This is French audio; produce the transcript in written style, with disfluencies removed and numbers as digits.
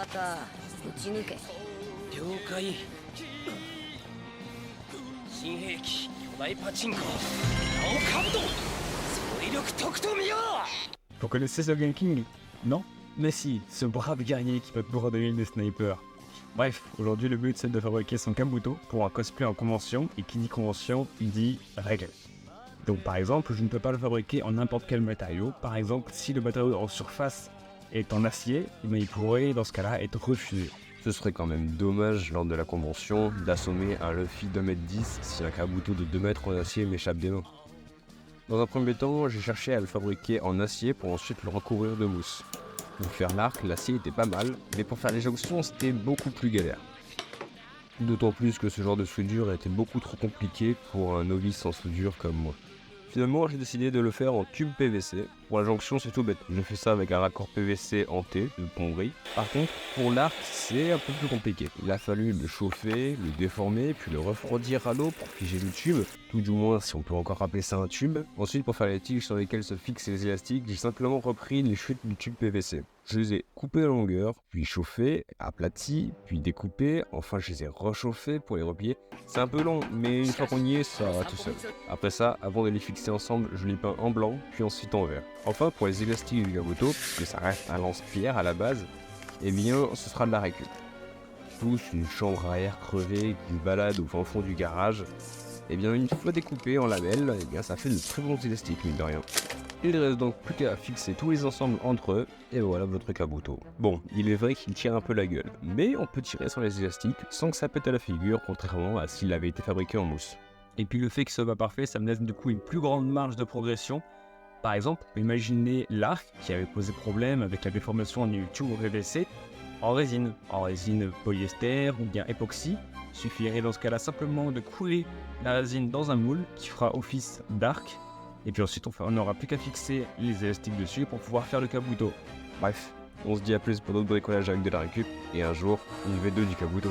方撃ち抜け。了解。新兵器巨大パチンコ青カブト総威力特闘見よ。 Vous connaissez ce King? Non? Mais si, ce brave guerrier qui peut te bourrer des snipers. Bref, aujourd'hui le but c'est de fabriquer son kabuto pour un cosplay en convention, et qui dit convention dit règle. Donc par exemple, je ne peux pas le fabriquer en n'importe quel matériau. Par exemple, si le matériau en surface est en acier, mais il pourrait dans ce cas-là être refusé. Ce serait quand même dommage lors de la convention d'assommer un Luffy d'1m10 si un kabuto de 2 mètres en acier m'échappe des mains. Dans un premier temps, j'ai cherché à le fabriquer en acier pour ensuite le recouvrir de mousse. Pour faire l'arc, l'acier était pas mal, mais pour faire les jonctions, c'était beaucoup plus galère. D'autant plus que ce genre de soudure était beaucoup trop compliqué pour un novice en soudure comme moi. Finalement, j'ai décidé de le faire en tube PVC. Pour la jonction, c'est tout bête. Je fais ça avec un raccord PVC en T de plomberie. Par contre, pour l'arc, c'est un peu plus compliqué. Il a fallu le chauffer, le déformer, puis le refroidir à l'eau pour figer le tube. Tout du moins, si on peut encore appeler ça un tube. Ensuite, pour faire les tiges sur lesquelles se fixent les élastiques, j'ai simplement repris les chutes du tube PVC. Je les ai coupées à la longueur, puis chauffées, aplaties, puis découpées. Enfin, je les ai rechauffées pour les replier. C'est un peu long, mais une fois qu'on y est, ça va tout seul. Après ça, avant de les fixer ensemble, je les peins en blanc, puis ensuite en vert. Enfin, pour les élastiques du kabuto, puisque ça reste un lance-pierre à la base, eh bien, ce sera de la récup. Plus une chambre à air crevée qui balade au fin fond du garage, eh bien, une fois découpé en lamelles, eh bien, ça fait de très bons élastiques, mine de rien. Il ne reste donc plus qu'à fixer tous les ensembles entre eux, et voilà votre kabuto. Bon, il est vrai qu'il tire un peu la gueule, mais on peut tirer sur les élastiques sans que ça pète à la figure, contrairement à s'il avait été fabriqué en mousse. Et puis le fait que ce soit pas parfait, ça me laisse du coup une plus grande marge de progression. Par exemple, imaginez l'arc qui avait posé problème avec la déformation du tube PVC en résine polyester ou bien époxy. Il suffirait dans ce cas-là simplement de couler la résine dans un moule qui fera office d'arc. Et puis ensuite on n'aura plus qu'à fixer les élastiques dessus pour pouvoir faire le kabuto. Bref, on se dit à plus pour d'autres bricolages avec de la récup, et un jour, une V2 du kabuto.